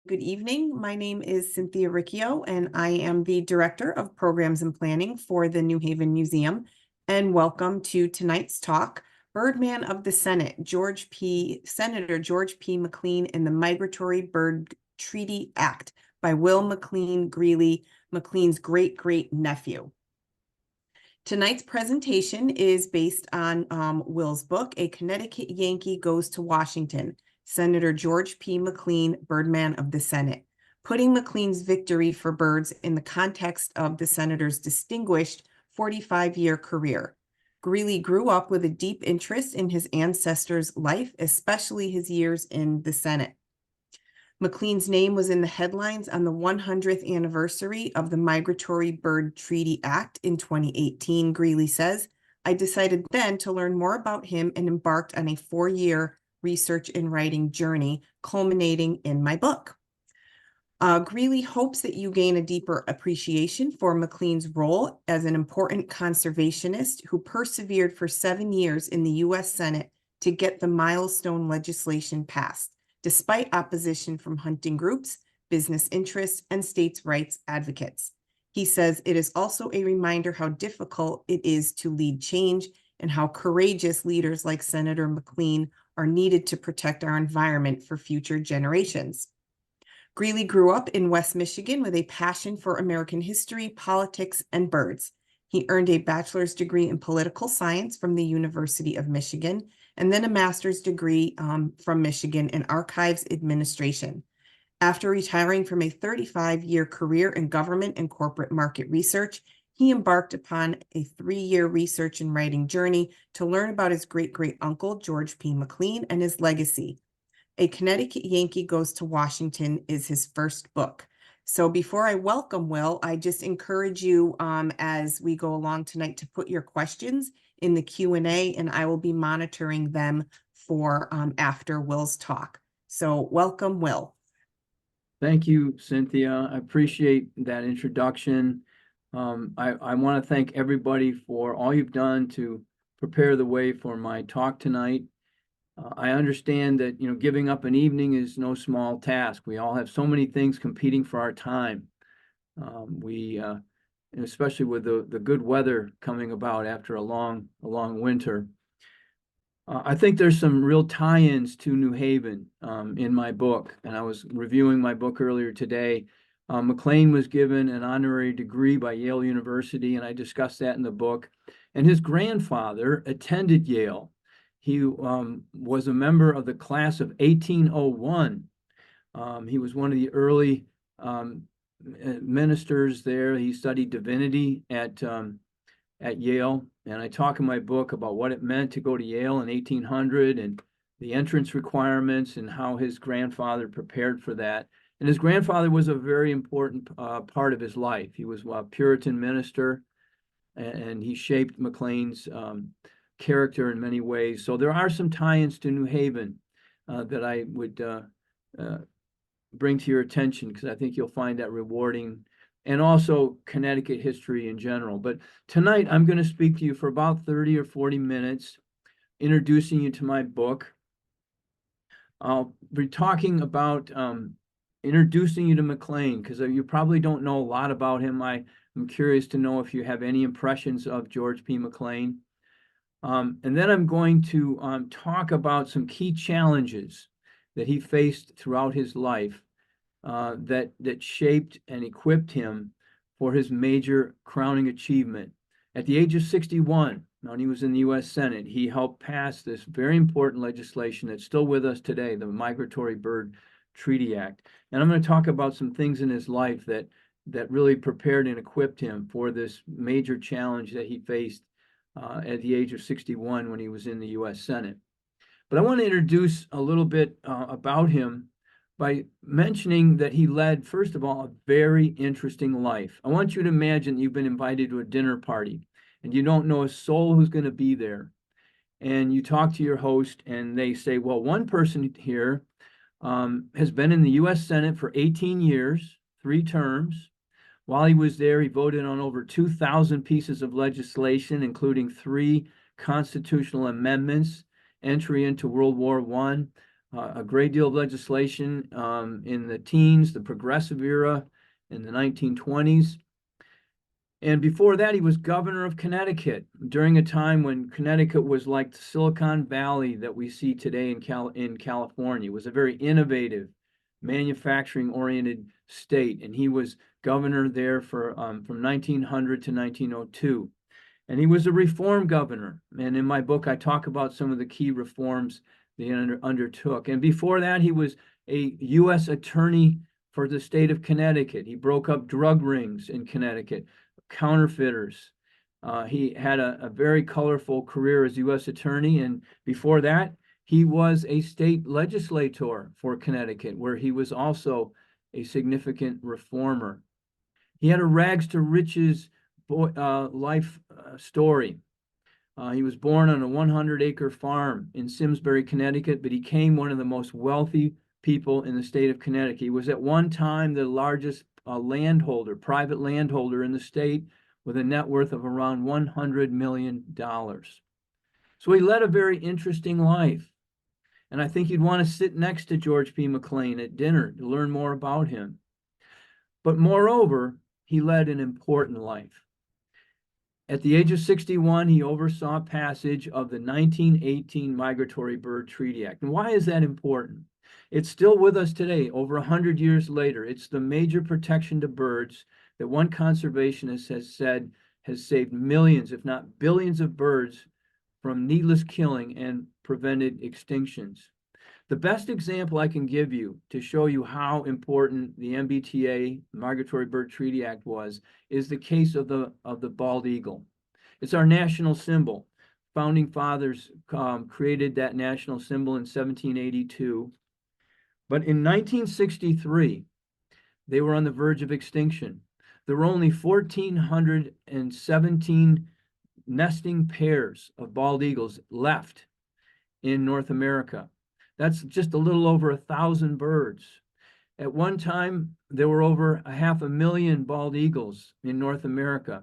Good evening. My name is Cynthia Riccio, and I am the Director of Programs and Planning for the New Haven Museum. And welcome to tonight's talk, Birdman of the Senate, Senator George P. McLean and the Migratory Bird Treaty Act by Will McLean Greeley, McLean's great-great-nephew. Tonight's presentation is based on Will's book, A Connecticut Yankee Goes to Washington, Senator George P. McLean, Birdman of the Senate, putting McLean's victory for birds in the context of the senator's distinguished 45-year career. Greeley grew up with a deep interest in his ancestors' life, especially his years in the Senate. McLean's name was in the headlines on the 100th anniversary of the Migratory Bird Treaty Act in 2018, Greeley says. I decided then to learn more about him and embarked on a 4-year research and writing journey, culminating in my book. Greeley hopes that you gain a deeper appreciation for McLean's role as an important conservationist who persevered for 7 years in the U.S. Senate to get the milestone legislation passed, despite opposition from hunting groups, business interests, and states' rights advocates. He says it is also a reminder how difficult it is to lead change and how courageous leaders like Senator McLean are needed to protect our environment for future generations. Greeley grew up in West Michigan with a passion for American history, politics, and birds. He earned a bachelor's degree in political science from the University of Michigan, and then a master's degree from Michigan in archives administration. After retiring from a 35-year career in government and corporate market research, he embarked upon a 3-year research and writing journey to learn about his great-great-uncle, George P. McLean, and his legacy. A Connecticut Yankee Goes to Washington is his first book. So before I welcome Will, I just encourage you as we go along tonight to put your questions in the Q&A, and I will be monitoring them for after Will's talk. So welcome, Will. Thank you, Cynthia. I appreciate that introduction. I want to thank everybody for all you've done to prepare the way for my talk tonight. I understand that, giving up an evening is no small task. We all have so many things competing for our time. Especially with the good weather coming about after a long winter. I think there's some real tie-ins to New Haven in my book, and I was reviewing my book earlier today. McLean was given an honorary degree by Yale University, and I discussed that in the book. And his grandfather attended Yale. He was a member of the class of 1801. He was one of the early ministers there. He studied divinity at Yale, and I talk in my book about what it meant to go to Yale in 1800 and the entrance requirements and how his grandfather prepared for that. And his grandfather was a very important part of his life. He was a Puritan minister, and he shaped McLean's character in many ways. So there are some tie-ins to New Haven that I would bring to your attention, because I think you'll find that rewarding, and also Connecticut history in general. But tonight I'm going to speak to you for about 30 or 40 minutes, introducing you to my book. I'll be talking about introducing you to McLean, because you probably don't know a lot about him. I'm curious to know if you have any impressions of George P. McLean. And then I'm going to talk about some key challenges that he faced throughout his life that shaped and equipped him for his major crowning achievement. At the age of 61, when he was in the U.S. Senate, he helped pass this very important legislation that's still with us today, the Migratory Bird Treaty Act. And I'm going to talk about some things in his life that really prepared and equipped him for this major challenge that he faced at the age of 61 when he was in the U.S. Senate. But I want to introduce a little bit about him by mentioning that he led, first of all, a very interesting life. I want you to imagine you've been invited to a dinner party and you don't know a soul who's going to be there. And you talk to your host and they say, well, one person here has been in the U.S. Senate for 18 years, 3 terms. While he was there, he voted on over 2,000 pieces of legislation, including 3 constitutional amendments, entry into World War I, a great deal of legislation in the teens, the progressive era in the 1920s. And before that, he was governor of Connecticut during a time when Connecticut was like the Silicon Valley that we see today in California. It was a very innovative, manufacturing-oriented state, and he was governor there for from 1900 to 1902. And he was a reform governor. And in my book, I talk about some of the key reforms that he undertook. And before that, he was a U.S. attorney for the state of Connecticut. He broke up drug rings in Connecticut, counterfeiters. He had a very colorful career as U.S. attorney. And before that, he was a state legislator for Connecticut, where he was also a significant reformer. He had a rags to riches life story. He was born on a 100-acre farm in Simsbury, Connecticut, but he became one of the most wealthy people in the state of Connecticut. He was at one time the largest private landholder in the state, with a net worth of around $100 million. So he led a very interesting life. And I think you'd want to sit next to George P. McLean at dinner to learn more about him. But moreover, he led an important life. At the age of 61, he oversaw passage of the 1918 Migratory Bird Treaty Act. And why is that important? It's still with us today, over 100 years later. It's the major protection to birds that one conservationist has said has saved millions, if not billions, of birds from needless killing and prevented extinctions. The best example I can give you to show you how important the MBTA, Migratory Bird Treaty Act, was, is the case of the bald eagle. It's our national symbol. Founding fathers created that national symbol in 1782. But in 1963, they were on the verge of extinction. There were only 1,417 nesting pairs of bald eagles left in North America. That's just a little over 1,000 birds. At one time, there were over 500,000 bald eagles in North America,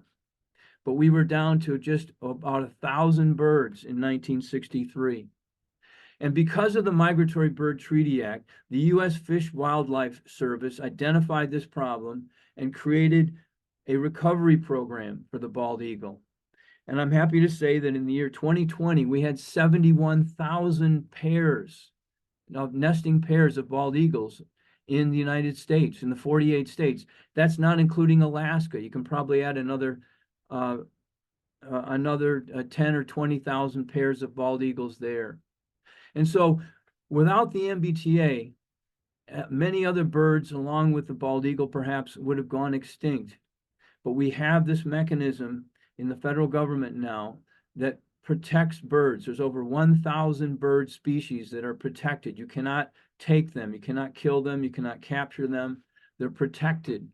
but we were down to just about 1,000 birds in 1963. And because of the Migratory Bird Treaty Act, the U.S. Fish Wildlife Service identified this problem and created a recovery program for the bald eagle. And I'm happy to say that in the year 2020, we had 71,000 pairs of nesting pairs of bald eagles in the United States, in the 48 states. That's not including Alaska. You can probably add another 10 or 20,000 pairs of bald eagles there. And so without the MBTA, many other birds, along with the bald eagle perhaps, would have gone extinct. But we have this mechanism in the federal government now that protects birds. There's over 1,000 bird species that are protected. You cannot take them, you cannot kill them, you cannot capture them. They're protected.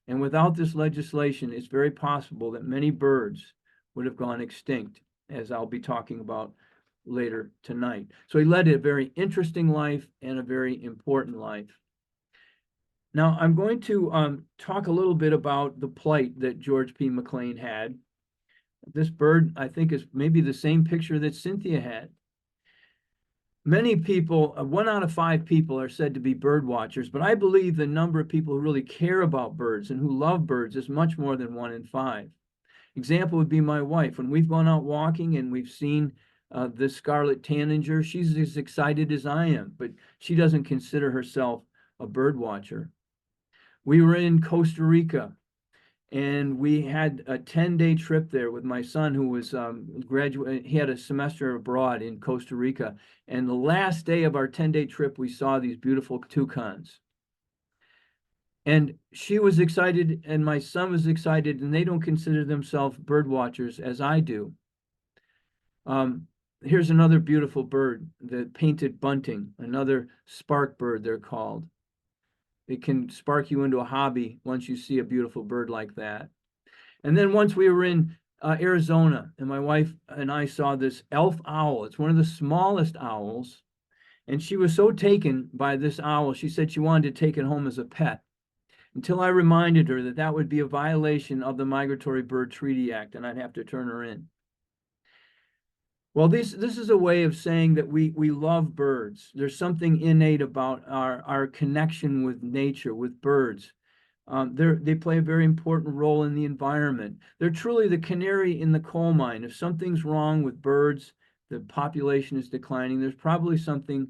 And without this legislation, it's very possible that many birds would have gone extinct, as I'll be talking about later tonight. So he led a very interesting life and a very important life. Now, I'm going to talk a little bit about the plight that George P. McLean had. This bird, I think, is maybe the same picture that Cynthia had. Many people, 1 out of 5 people are said to be bird watchers, but I believe the number of people who really care about birds and who love birds is much more than 1 in 5. Example would be my wife. When we've gone out walking and we've seen the scarlet tanager, she's as excited as I am, but she doesn't consider herself a bird watcher. We were in Costa Rica, and we had a 10-day trip there with my son, who was he had a semester abroad in Costa Rica. And the last day of our 10-day trip, we saw these beautiful toucans. And she was excited, and my son was excited, and they don't consider themselves bird watchers as I do. Here's another beautiful bird, the painted bunting, another spark bird, they're called. It can spark you into a hobby once you see a beautiful bird like that. And then once we were in Arizona, and my wife and I saw this elf owl. It's one of the smallest owls. And she was so taken by this owl, she said she wanted to take it home as a pet, until I reminded her that that would be a violation of the Migratory Bird Treaty Act, and I'd have to turn her in. Well, this is a way of saying that we love birds. There's something innate about our connection with nature, with birds. They play a very important role in the environment. They're truly the canary in the coal mine. If something's wrong with birds, the population is declining, there's probably something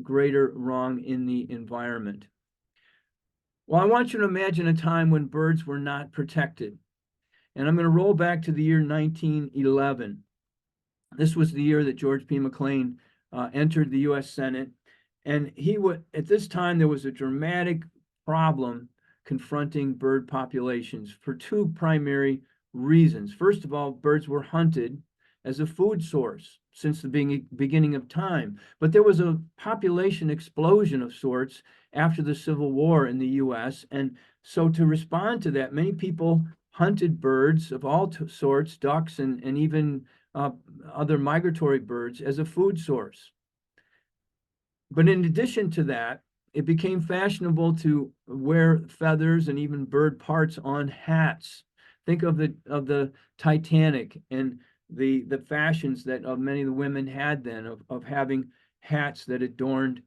greater wrong in the environment. Well, I want you to imagine a time when birds were not protected. And I'm going to roll back to the year 1911. This was the year that George P. McLean entered the U.S. Senate. And at this time, there was a dramatic problem confronting bird populations for two primary reasons. First of all, birds were hunted as a food source since the beginning of time. But there was a population explosion of sorts after the Civil War in the U.S. And so to respond to that, many people hunted birds of all sorts, ducks and even other migratory birds as a food source. But in addition to that, it became fashionable to wear feathers and even bird parts on hats. Think of the Titanic and the fashions that many of the women had then of having hats that adorned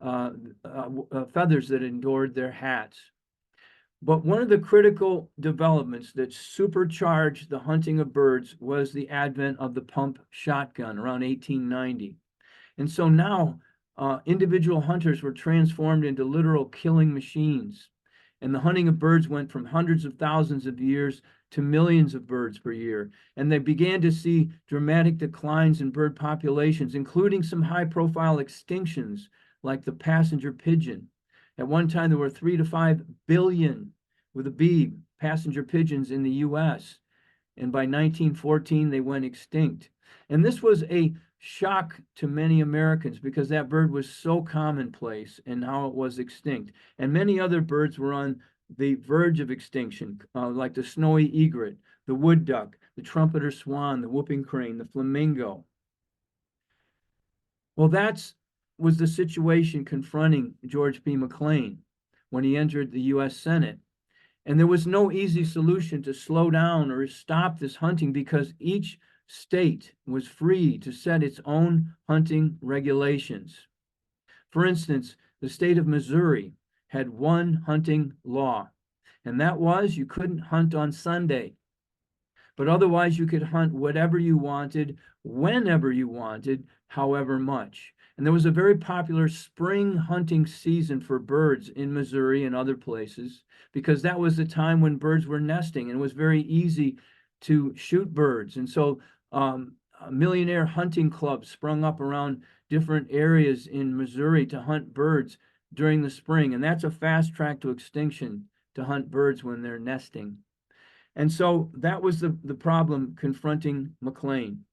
feathers that adorned their hats. But one of the critical developments that supercharged the hunting of birds was the advent of the pump shotgun around 1890. And so now individual hunters were transformed into literal killing machines. And the hunting of birds went from hundreds of thousands of years to millions of birds per year. And they began to see dramatic declines in bird populations, including some high-profile extinctions, like the passenger pigeon. At one time, there were 3 to 5 billion, with a B, passenger pigeons in the U.S. And by 1914, they went extinct. And this was a shock to many Americans because that bird was so commonplace and now it was extinct. And many other birds were on the verge of extinction, like the snowy egret, the wood duck, the trumpeter swan, the whooping crane, the flamingo. Well, that was the situation confronting George P. McLean when he entered the U.S. Senate. And there was no easy solution to slow down or stop this hunting because each state was free to set its own hunting regulations. For instance, the state of Missouri had one hunting law, and that was you couldn't hunt on Sunday. But otherwise, you could hunt whatever you wanted, whenever you wanted, however much. And there was a very popular spring hunting season for birds in Missouri and other places because that was the time when birds were nesting and it was very easy to shoot birds. And so millionaire hunting clubs sprung up around different areas in Missouri to hunt birds during the spring. And that's a fast track to extinction, to hunt birds when they're nesting. And so that was the problem confronting McLean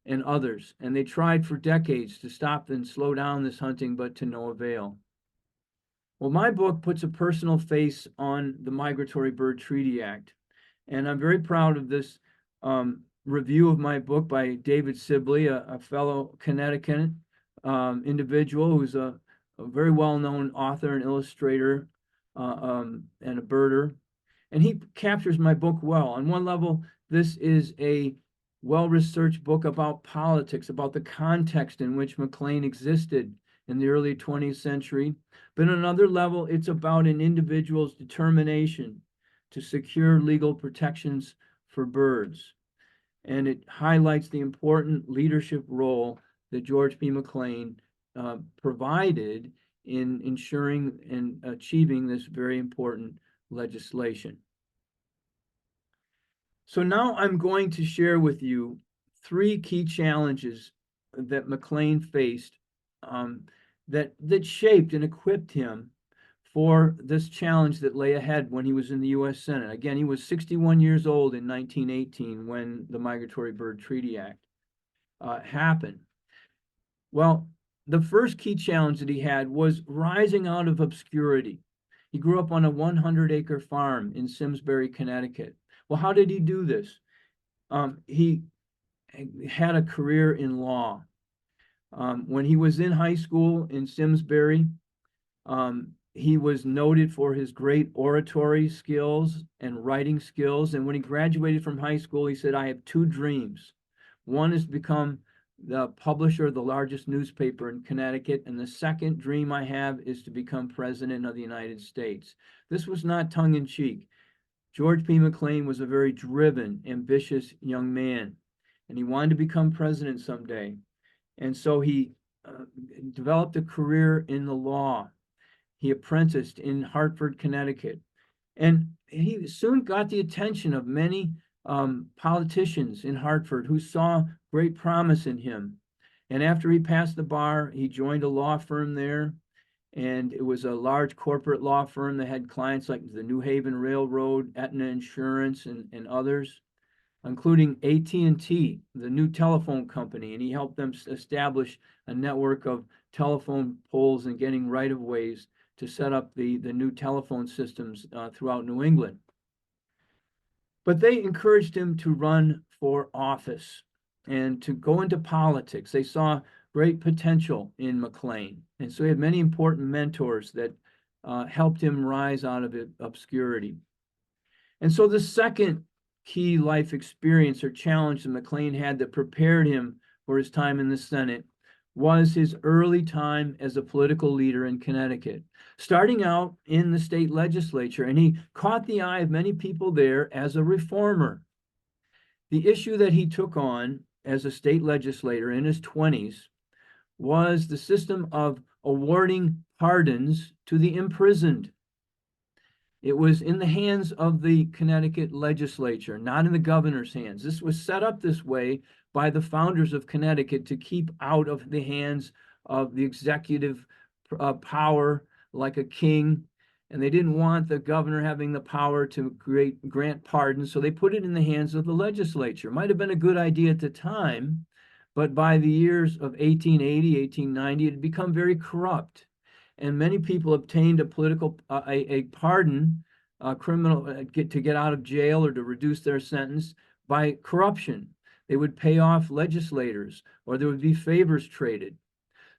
and others. And they tried for decades to stop and slow down this hunting, but to no avail. Well, my book puts a personal face on the Migratory Bird Treaty Act. And I'm very proud of this review of my book by David Sibley, a fellow Connecticut individual who's a very well-known author and illustrator and a birder. And he captures my book well. On one level, this is a well-researched book about politics, about the context in which McLean existed in the early 20th century. But on another level, it's about an individual's determination to secure legal protections for birds. And it highlights the important leadership role that George P. McLean provided in ensuring and achieving this very important legislation. So now I'm going to share with you 3 key challenges that McLean faced that shaped and equipped him for this challenge that lay ahead when he was in the U.S. Senate. Again, he was 61 years old in 1918 when the Migratory Bird Treaty Act happened. Well, the first key challenge that he had was rising out of obscurity. He grew up on a 100-acre farm in Simsbury, Connecticut. Well, how did he do this? He had a career in law. When he was in high school in Simsbury, he was noted for his great oratory skills and writing skills. And when he graduated from high school, he said, I have 2 dreams. One is to become the publisher of the largest newspaper in Connecticut. And the second dream I have is to become president of the United States. This was not tongue in cheek. George P. McLean was a very driven, ambitious young man, and he wanted to become president someday. And so he developed a career in the law. He apprenticed in Hartford, Connecticut. And he soon got the attention of many politicians in Hartford who saw great promise in him. And after he passed the bar, he joined a law firm there. And it was a large corporate law firm that had clients like the New Haven Railroad, Aetna Insurance, and others, including AT&T, the new telephone company. And he helped them establish a network of telephone poles and getting right-of-ways to set up the new telephone systems throughout New England. But they encouraged him to run for office and to go into politics. They saw great potential in McLean. And so he had many important mentors that helped him rise out of obscurity. And so the second key life experience or challenge that McLean had that prepared him for his time in the Senate was his early time as a political leader in Connecticut, starting out in the state legislature. And he caught the eye of many people there as a reformer. The issue that he took on as a state legislator in his 20s was the system of awarding pardons to the imprisoned. It was in the hands of the Connecticut legislature, not in the governor's hands. This was set up this way by the founders of Connecticut to keep out of the hands of the executive power like a king. And they didn't want the governor having the power to grant pardons, so they put it in the hands of the legislature. Might have been a good idea at the time, but by the years of 1880, 1890, it had become very corrupt. And many people obtained a political a pardon, criminal to get out of jail or to reduce their sentence by corruption. They would pay off legislators, or there would be favors traded.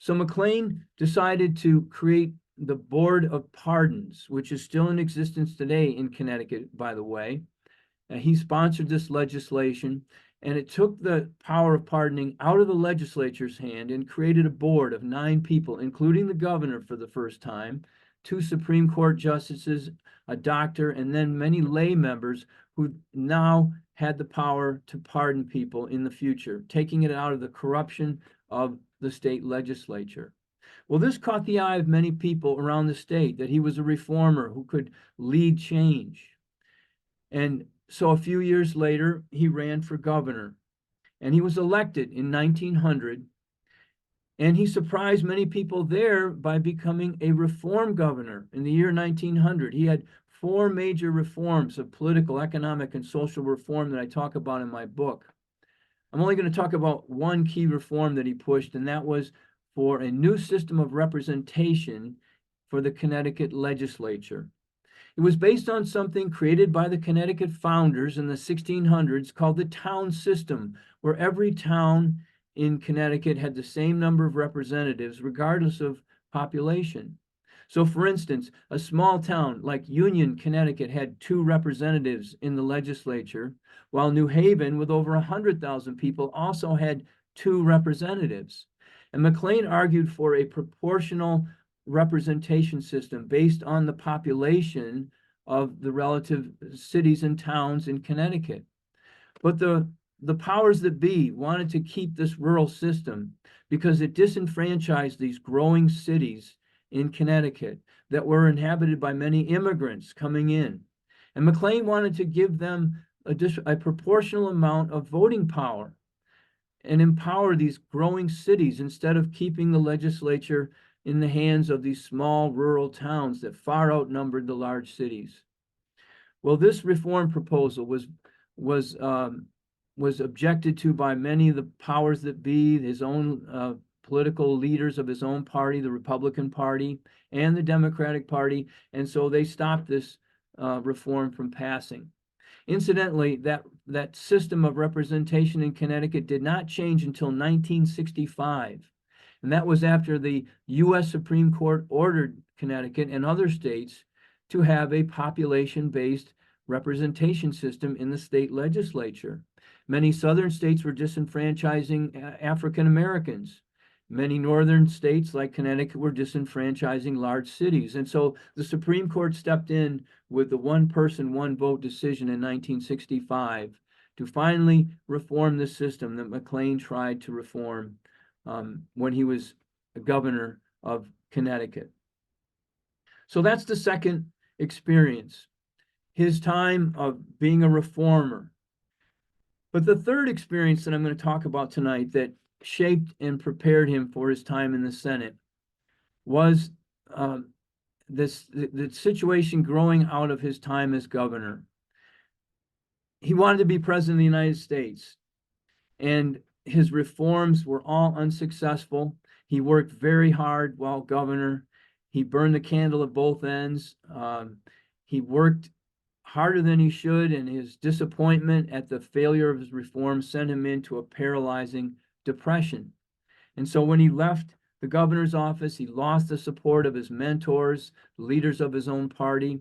So McLean decided to create the Board of Pardons, which is still in existence today in Connecticut, by the way. He sponsored this legislation, and it took the power of pardoning out of the legislature's hand and created a board of 9 people, including the governor for the first time, 2 Supreme Court justices, a doctor, and then many lay members who now had the power to pardon people in the future, taking it out of the corruption of the state legislature. Well, this caught the eye of many people around the state, that he was a reformer who could lead change. And so a few years later, he ran for governor, and he was elected in 1900. And he surprised many people there by becoming a reform governor in the year 1900. He had 4 major reforms of political, economic, and social reform that I talk about in my book. I'm only going to talk about one key reform that he pushed, and that was for a new system of representation for the Connecticut legislature. It was based on something created by the Connecticut founders in the 1600s called the town system, where every town in Connecticut had the same number of representatives regardless of population. So for instance, a small town like Union, Connecticut had 2 representatives in the legislature, while New Haven, with over 100,000 people, also had 2 representatives. And McLean argued for a proportional representation system based on the population of the relative cities and towns in Connecticut. But the powers that be wanted to keep this rural system because it disenfranchised these growing cities in Connecticut that were inhabited by many immigrants coming in. And McLean wanted to give them a proportional amount of voting power and empower these growing cities instead of keeping the legislature in the hands of these small rural towns that far outnumbered the large cities. Well, this reform proposal was objected to by many of the powers that be, his own political leaders of his own party, the Republican Party and the Democratic Party, and so they stopped this reform from passing. Incidentally, that system of representation in Connecticut did not change until 1965. And that was after the U.S. Supreme Court ordered Connecticut and other states to have a population-based representation system in the state legislature. Many southern states were disenfranchising African Americans. Many northern states like Connecticut were disenfranchising large cities. And so the Supreme Court stepped in with the one person, one vote decision in 1965 to finally reform the system that McLean tried to reform when he was governor of Connecticut. So that's the second experience, his time of being a reformer. But the third experience that I'm going to talk about tonight that shaped and prepared him for his time in the Senate was the situation growing out of his time as governor. He wanted to be president of the United States, and his reforms were all unsuccessful. He worked very hard while governor. He burned the candle at both ends. He worked harder than he should, and his disappointment at the failure of his reforms sent him into a paralyzing depression. And so when he left the governor's office, he lost the support of his mentors, leaders of his own party,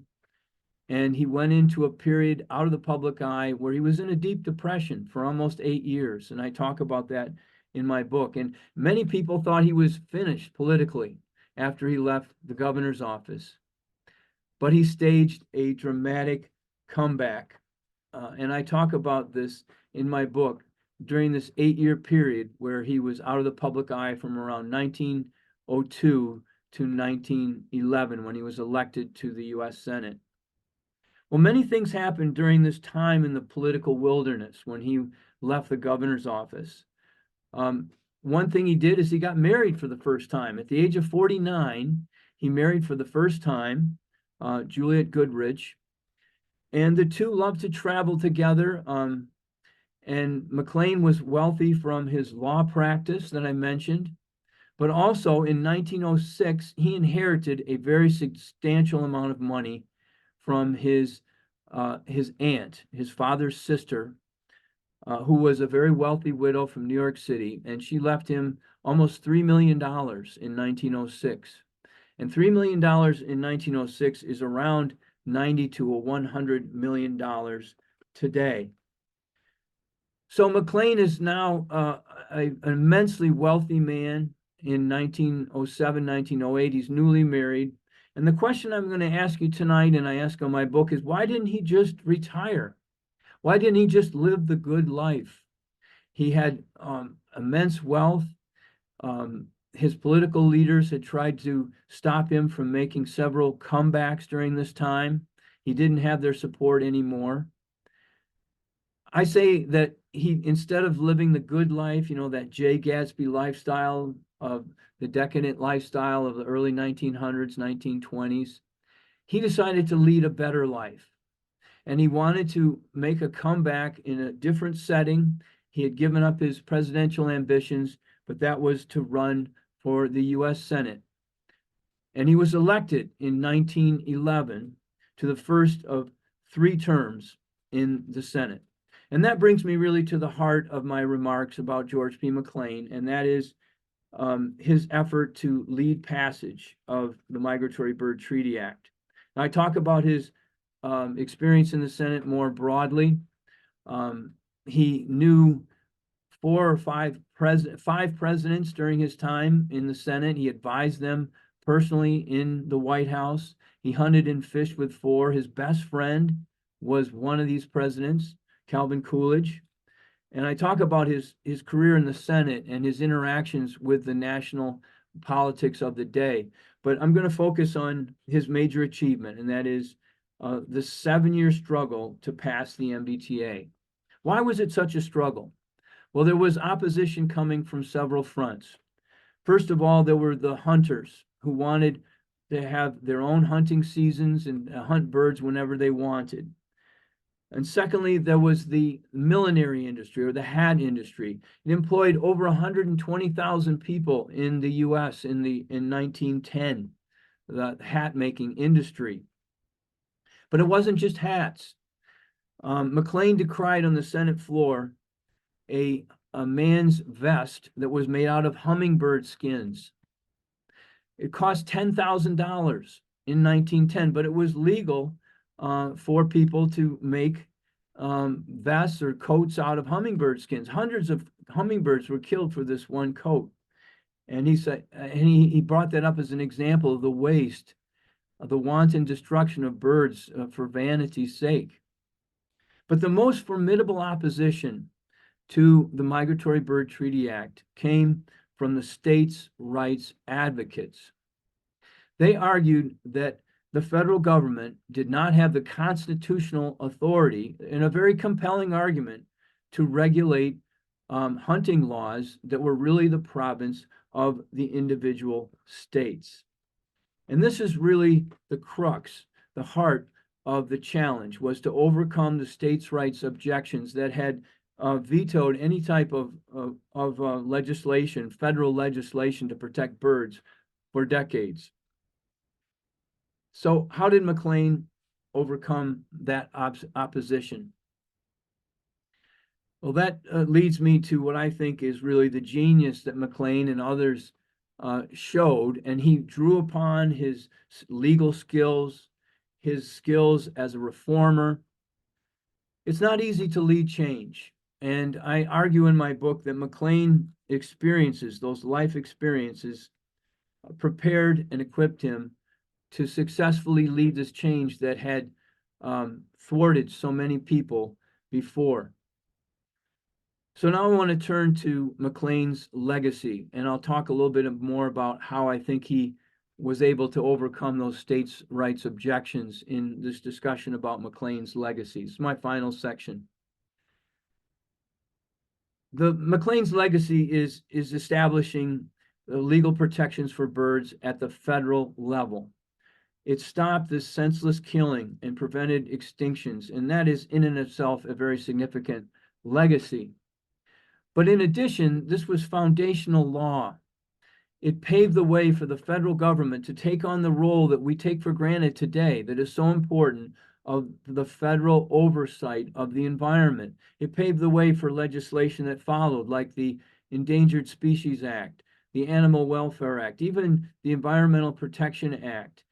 and he went into a period out of the public eye where he was in a deep depression for almost 8 years. And I talk about that in my book. And many people thought he was finished politically after he left the governor's office. But he staged a dramatic comeback. And I talk about this in my book during this 8-year period where he was out of the public eye from around 1902 to 1911 when he was elected to the U.S. Senate. Well, many things happened during this time in the political wilderness when he left the governor's office. One thing he did is he got married for the first time. At the age of 49, he married for the first time Juliet Goodrich, and the two loved to travel together. And McLean was wealthy from his law practice that I mentioned, but also in 1906, he inherited a very substantial amount of money from his aunt, his father's sister, who was a very wealthy widow from New York City, and she left him almost $3 million in 1906. And $3 million in 1906 is around $90 to $100 million today. So McLean is now an immensely wealthy man in 1907, 1908. He's newly married. And the question I'm going to ask you tonight, and I ask in my book, is why didn't he just retire? Why didn't he just live the good life? He had immense wealth. His political leaders had tried to stop him from making several comebacks during this time. He didn't have their support anymore. I say that he, instead of living the good life, that Jay Gatsby lifestyle of the decadent lifestyle of the early 1900s, 1920s, he decided to lead a better life. And he wanted to make a comeback in a different setting. He had given up his presidential ambitions, but that was to run for the U.S. Senate. And he was elected in 1911 to the first of 3 terms in the Senate. And that brings me really to the heart of my remarks about George P. McLean, and that is his effort to lead passage of the Migratory Bird Treaty Act. Now, I talk about his experience in the Senate more broadly. He knew 4 or 5 presidents during his time in the Senate. He advised them personally in the White House. He hunted and fished with 4. His best friend was one of these presidents, Calvin Coolidge. And I talk about his career in the Senate and his interactions with the national politics of the day. But I'm going to focus on his major achievement, and that is the 7-year struggle to pass the MBTA. Why was it such a struggle? Well, there was opposition coming from several fronts. First of all, there were the hunters who wanted to have their own hunting seasons and hunt birds whenever they wanted. And secondly, there was the millinery industry, or the hat industry. It employed over 120,000 people in the U.S. in 1910, the hat making industry. But it wasn't just hats. McLean decried on the Senate floor a man's vest that was made out of hummingbird skins. It cost $10,000 in 1910, but it was legal for people to make vests or coats out of hummingbird skins. Hundreds of hummingbirds were killed for this one coat. And he said, and he brought that up as an example of the waste, of the wanton destruction of birds for vanity's sake. But the most formidable opposition to the Migratory Bird Treaty Act came from the states' rights advocates. They argued that the federal government did not have the constitutional authority, in a very compelling argument, to regulate hunting laws that were really the province of the individual states. And this is really the crux, the heart of the challenge, was to overcome the states' rights objections that had vetoed any type of legislation, federal legislation to protect birds for decades. So how did McLean overcome that opposition? Well, that leads me to what I think is really the genius that McLean and others showed, and he drew upon his legal skills, his skills as a reformer. It's not easy to lead change, and I argue in my book that McLean experiences, those life experiences, prepared and equipped him to successfully lead this change that had thwarted so many people before. So now I want to turn to McLean's legacy, and I'll talk a little bit more about how I think he was able to overcome those states' rights objections in this discussion about McLean's legacy. It's my final section. The McLean's legacy is establishing legal protections for birds at the federal level. It stopped this senseless killing and prevented extinctions, and that is in and of itself a very significant legacy. But in addition, this was foundational law. It paved the way for the federal government to take on the role that we take for granted today, that is so important, of the federal oversight of the environment. It paved the way for legislation that followed, like the Endangered Species Act, the Animal Welfare Act, even the Environmental Protection Act.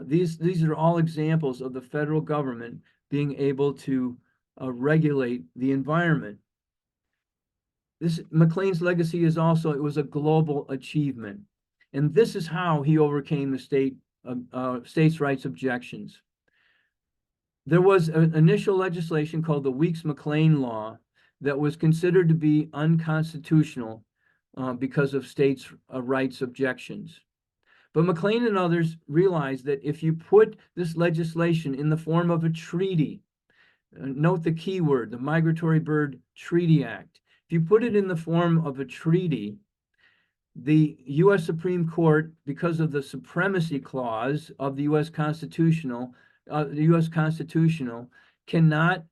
These are all examples of the federal government being able to regulate the environment. This McLean's legacy is also, it was a global achievement. And this is how he overcame the states' rights objections. There was an initial legislation called the Weeks-McLean Law that was considered to be unconstitutional because of states' rights objections. But McLean and others realized that if you put this legislation in the form of a treaty, note the key word, the Migratory Bird Treaty Act, if you put it in the form of a treaty, the U.S. Supreme Court, because of the supremacy clause of the U.S. Constitutional, cannot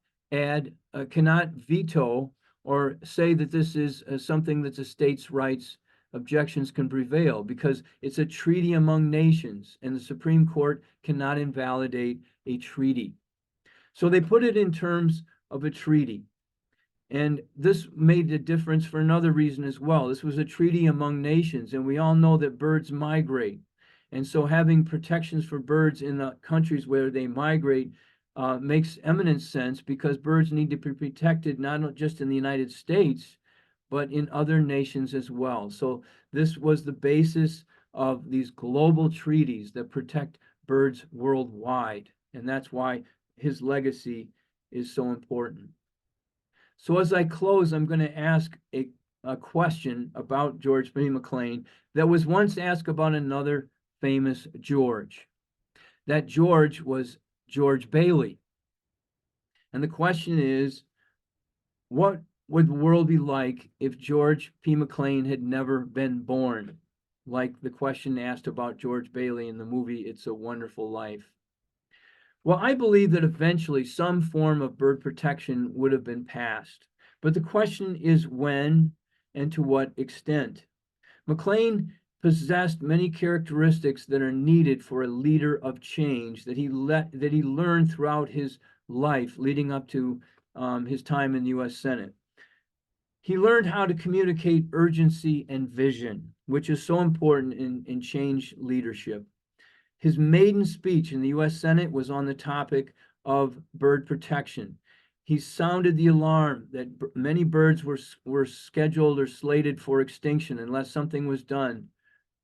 veto or say that this is something that the states' rights objections can prevail, because it's a treaty among nations, and the Supreme Court cannot invalidate a treaty. So they put it in terms of a treaty. And this made a difference for another reason as well. This was a treaty among nations, and we all know that birds migrate. And so having protections for birds in the countries where they migrate makes eminent sense, because birds need to be protected not just in the United States, but in other nations as well. So this was the basis of these global treaties that protect birds worldwide. And that's why his legacy is so important. So as I close, I'm going to ask a question about George B. McLean that was once asked about another famous George. That George was George Bailey. And the question is, what would the world be like if George P. McLean had never been born? Like the question asked about George Bailey in the movie It's a Wonderful Life. Well, I believe that eventually some form of bird protection would have been passed, but the question is when and to what extent. McLean possessed many characteristics that are needed for a leader of change that he learned throughout his life leading up to his time in the U.S. Senate. He learned how to communicate urgency and vision, which is so important in change leadership. His maiden speech in the U.S. Senate was on the topic of bird protection. he sounded the alarm that many birds were scheduled or slated for extinction unless something was done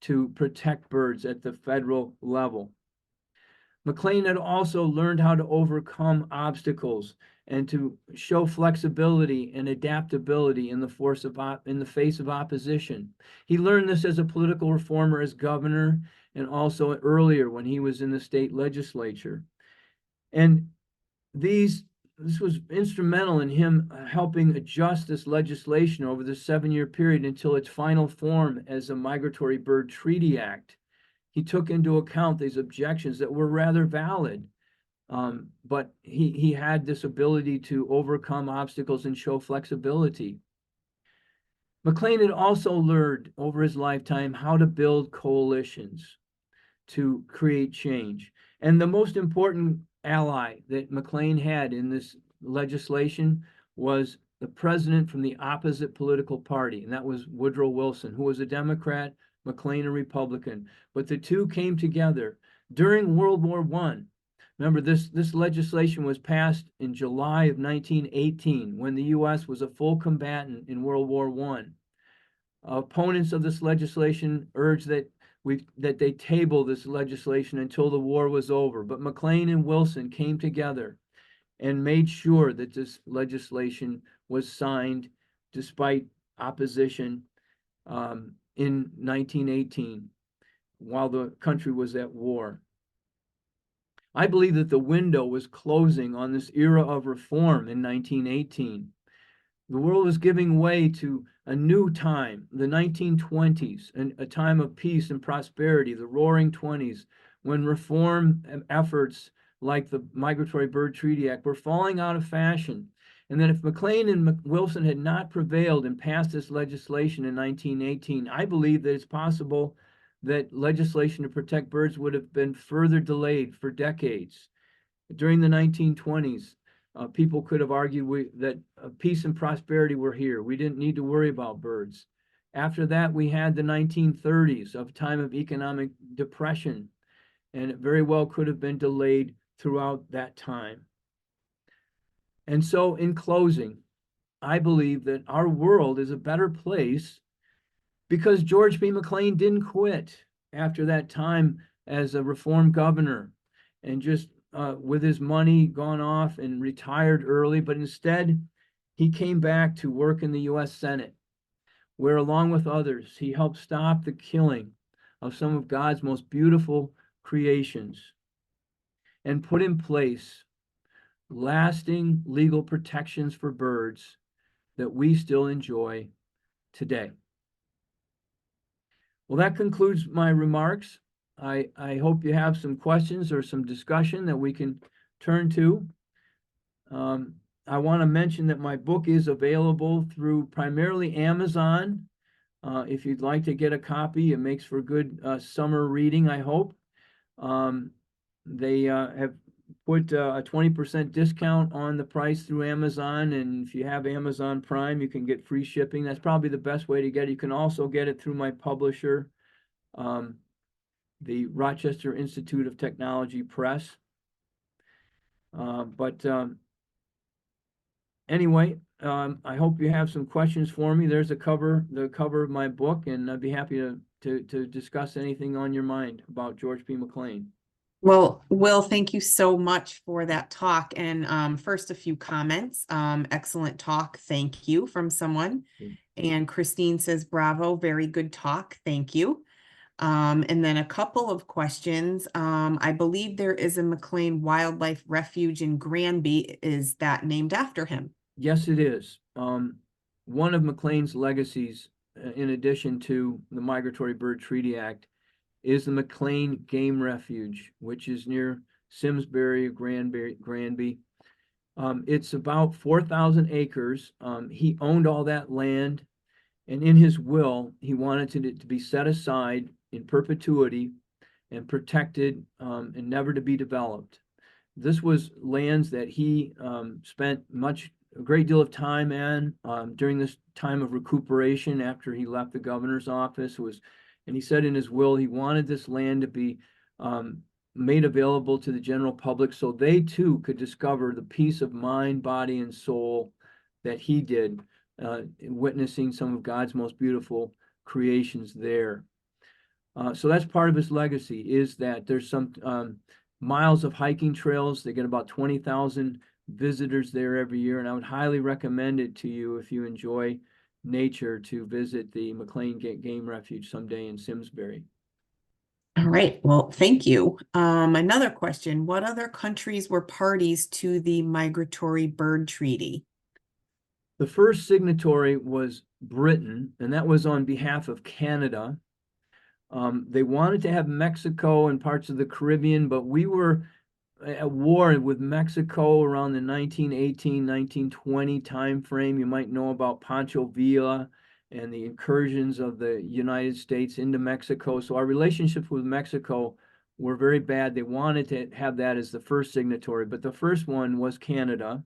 to protect birds at the federal level. McLean had also learned how to overcome obstacles and to show flexibility and adaptability in the face of opposition. He learned this as a political reformer, as governor, and also earlier when he was in the state legislature. And this was instrumental in him helping adjust this legislation over the 7-year period until its final form as a Migratory Bird Treaty Act. He took into account these objections that were rather valid, but he had this ability to overcome obstacles and show flexibility. McLean had also learned over his lifetime how to build coalitions to create change. And the most important ally that McLean had in this legislation was the president from the opposite political party, and that was Woodrow Wilson, who was a Democrat, McLean a Republican. But the two came together during World War I. Remember, this legislation was passed in July of 1918, when the U.S. was a full combatant in World War I. Opponents of this legislation urged that they table this legislation until the war was over. But McLean and Wilson came together and made sure that this legislation was signed despite opposition in 1918, while the country was at war. I believe that the window was closing on this era of reform in 1918. The world was giving way to a new time, the 1920s, and a time of peace and prosperity, the Roaring '20s, when reform efforts like the Migratory Bird Treaty Act were falling out of fashion. And that if McLean and Wilson had not prevailed and passed this legislation in 1918, I believe that it's possible that legislation to protect birds would have been further delayed for decades. During the 1920s, people could have argued that peace and prosperity were here. We didn't need to worry about birds. After that, we had the 1930s, of time of economic depression, and it very well could have been delayed throughout that time. And so, in closing, I believe that our world is a better place because George B. McLean didn't quit after that time as a reform governor and just with his money gone off and retired early, but instead he came back to work in the U.S. Senate, where along with others, he helped stop the killing of some of God's most beautiful creations and put in place lasting legal protections for birds that we still enjoy today. Well, that concludes my remarks. I hope you have some questions or some discussion that we can turn to. I want to mention that my book is available through primarily Amazon. If you'd like to get a copy, it makes for good summer reading, I hope. They have put a 20% discount on the price through Amazon, and if you have Amazon Prime, you can get free shipping. That's probably the best way to get it. You can also get it through my publisher, the Rochester Institute of Technology Press. Anyway, I hope you have some questions for me. There's the cover of my book, and I'd be happy to discuss anything on your mind about George P. McLean. Well, Will, thank you so much for that talk. And first, a few comments. Excellent talk. Thank you from someone. And Christine says, bravo, very good talk. Thank you. And then a couple of questions. I believe there is a McLean Wildlife Refuge in Granby. Is that named after him? Yes, it is. One of McLean's legacies, in addition to the Migratory Bird Treaty Act, is the McLean Game Refuge, which is near Simsbury, Granby. It's about 4,000 acres. He owned all that land, and in his will, he wanted it to be set aside in perpetuity and protected and never to be developed. This was lands that he spent a great deal of time in during this time of recuperation after he left the governor's office. And he said in his will he wanted this land to be made available to the general public so they too could discover the peace of mind, body, and soul that he did, witnessing some of God's most beautiful creations there. So that's part of his legacy, is that there's some miles of hiking trails. They get about 20,000 visitors there every year, and I would highly recommend it to you if you enjoy nature to visit the McLean Game Refuge someday in Simsbury. All right. Well, thank you. Another question. What other countries were parties to the Migratory Bird Treaty? The first signatory was Britain, and that was on behalf of Canada. They wanted to have Mexico and parts of the Caribbean, but we were at war with Mexico around the 1918, 1920 time frame. You might know about Pancho Villa and the incursions of the United States into Mexico. So our relationships with Mexico were very bad. They wanted to have that as the first signatory, but the first one was Canada.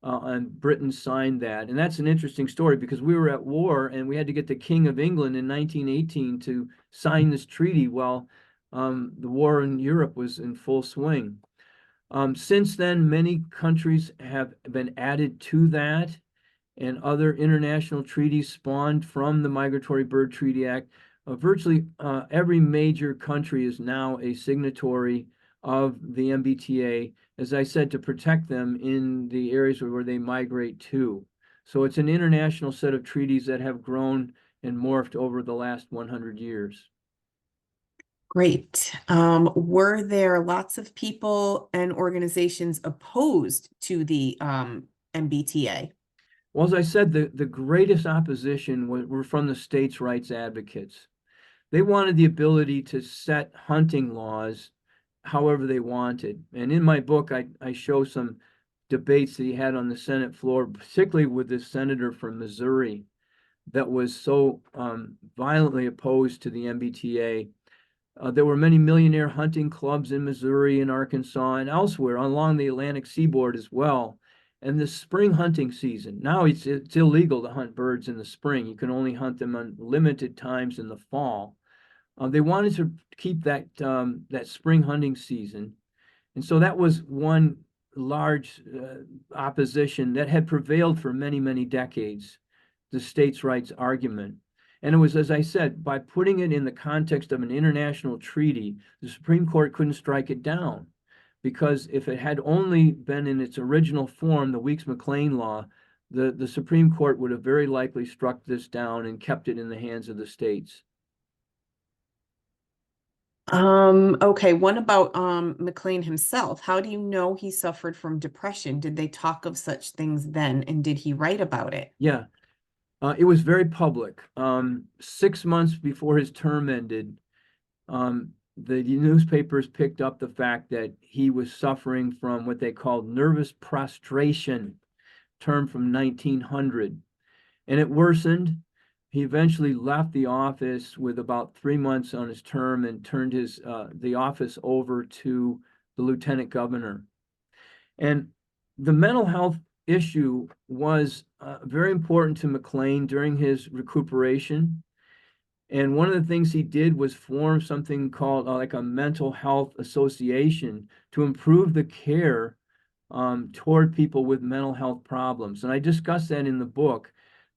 And Britain signed that. And that's an interesting story because we were at war and we had to get the King of England in 1918 to sign this treaty while the war in Europe was in full swing. Since then, many countries have been added to that, and other international treaties spawned from the Migratory Bird Treaty Act. Virtually every major country is now a signatory of the MBTA, as I said, to protect them in the areas where they migrate to. So it's an international set of treaties that have grown and morphed over the last 100 years. Great. Were there lots of people and organizations opposed to the MBTA? Well, as I said, the greatest opposition were from the states' rights advocates. They wanted the ability to set hunting laws however they wanted. And in my book, I show some debates that he had on the Senate floor, particularly with this senator from Missouri that was so violently opposed to the MBTA. There were many millionaire hunting clubs in Missouri and Arkansas and elsewhere along the Atlantic seaboard as well. And the spring hunting season, now it's illegal to hunt birds in the spring. You can only hunt them on limited times in the fall. They wanted to keep that spring hunting season. And so that was one large opposition that had prevailed for many, many decades, the states' rights argument. And it was, as I said, by putting it in the context of an international treaty, the Supreme Court couldn't strike it down. Because if it had only been in its original form, the Weeks-McLean law, the Supreme Court would have very likely struck this down and kept it in the hands of the states. Okay, what about McLean himself? How do you know he suffered from depression? Did they talk of such things then, and did he write about it? Yeah, it was very public. 6 months before his term ended, the newspapers picked up the fact that he was suffering from what they called nervous prostration, term from 1900, and it worsened. He eventually left the office with about 3 months on his term and turned the office over to the lieutenant governor. And the mental health issue was very important to McLean during his recuperation. And one of the things he did was form something called like a mental health association to improve the care toward people with mental health problems. And I discuss that in the book,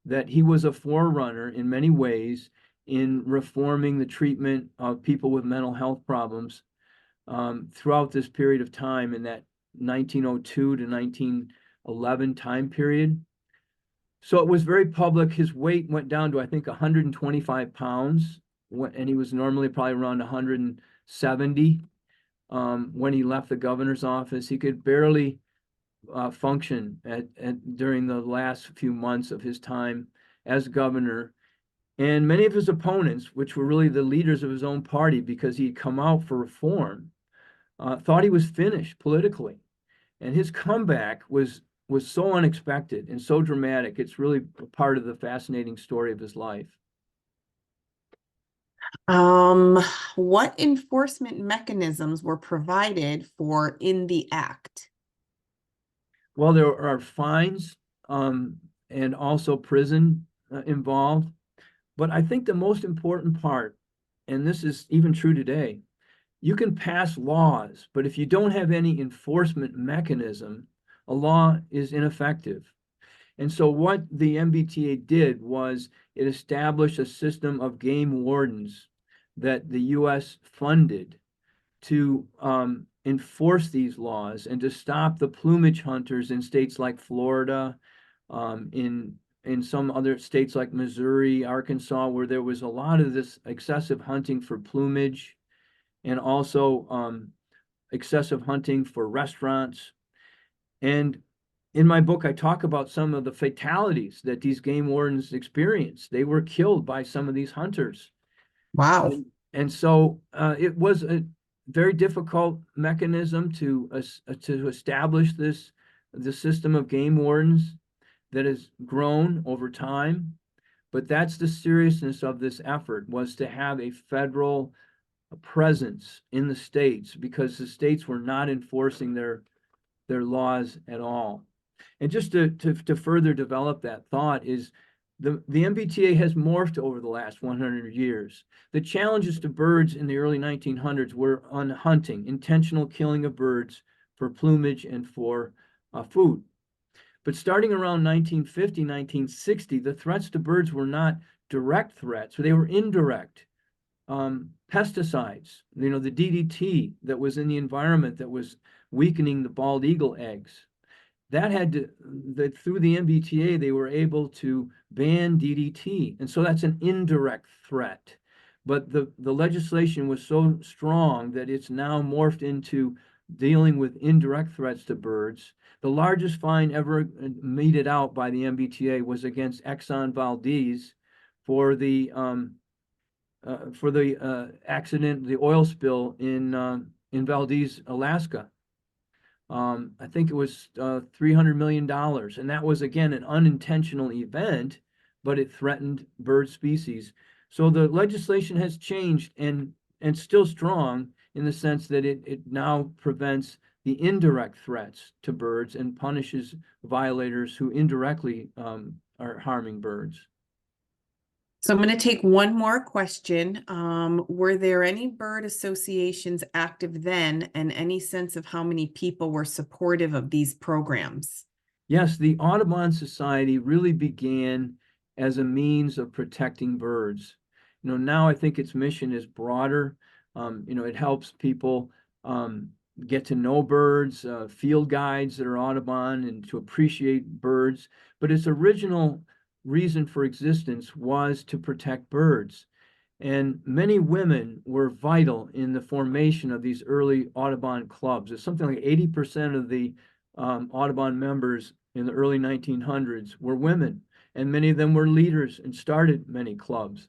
that he was a forerunner in many ways in reforming the treatment of people with mental health problems throughout this period of time in that 1902 to 1911 time period. So it was very public. His weight went down to, I think, 125 pounds, and he was normally probably around 170 when he left the governor's office. He could barely function during the last few months of his time as governor. And many of his opponents, which were really the leaders of his own party because he had come out for reform, thought he was finished politically. And his comeback was so unexpected and so dramatic. It's really part of the fascinating story of his life. What enforcement mechanisms were provided for in the act? Well, there are fines and also prison involved. But I think the most important part, and this is even true today, you can pass laws, but if you don't have any enforcement mechanism, a law is ineffective. And so what the MBTA did was it established a system of game wardens that the U.S. funded to enforce these laws and to stop the plumage hunters in states like Florida, in some other states like Missouri, Arkansas, where there was a lot of this excessive hunting for plumage, and also excessive hunting for restaurants. And in my book, I talk about some of the fatalities that these game wardens experienced. They were killed by some of these hunters. Wow. And so it was a very difficult mechanism to establish the system of game wardens that has grown over time. But that's the seriousness of this effort, was to have a federal presence in the states, because the states were not enforcing their laws at all. And just to further develop that thought is the MBTA has morphed over the last 100 years. The challenges to birds in the early 1900s were on hunting, intentional killing of birds for plumage and for food. But starting around 1950, 1960, the threats to birds were not direct threats, they were indirect. Pesticides, the DDT that was in the environment that was weakening the bald eagle eggs. That had to, through the MBTA, they were able to ban DDT. And so that's an indirect threat. But the legislation was so strong that it's now morphed into dealing with indirect threats to birds. The largest fine ever meted out by the MBTA was against Exxon Valdez for the accident, the oil spill in Valdez, Alaska. I think it was $300 million. And that was, again, an unintentional event, but it threatened bird species. So the legislation has changed and still strong in the sense that it now prevents the indirect threats to birds and punishes violators who indirectly are harming birds. So I'm going to take one more question. Were there any bird associations active then, and any sense of how many people were supportive of these programs? Yes, the Audubon Society really began as a means of protecting birds. Now I think its mission is broader. It helps people get to know birds, field guides that are Audubon, and to appreciate birds. But its original reason for existence was to protect birds. And many women were vital in the formation of these early Audubon clubs. It's something like 80% of the Audubon members in the early 1900s were women, and many of them were leaders and started many clubs.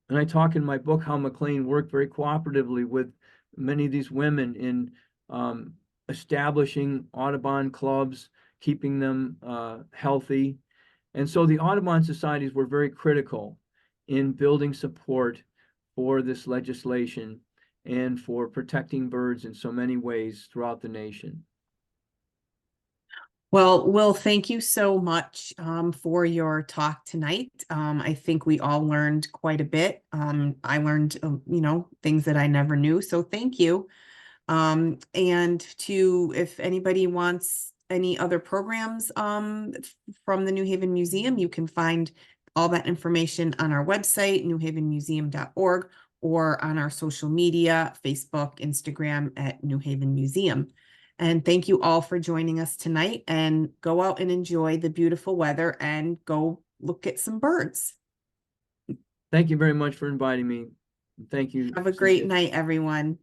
And I talk in my book how McLean worked very cooperatively with many of these women in establishing Audubon clubs, keeping them healthy. And so the Audubon societies were very critical in building support for this legislation and for protecting birds in so many ways throughout the nation. Well, Will, thank you so much for your talk tonight. I think we all learned quite a bit. I learned, things that I never knew. So thank you. If anybody wants any other programs from the New Haven Museum, you can find all that information on our website, newhavenmuseum.org, or on our social media, Facebook, Instagram at New Haven Museum. And thank you all for joining us tonight, and go out and enjoy the beautiful weather and go look at some birds. Thank you very much for inviting me. Thank you. Have a great night, everyone.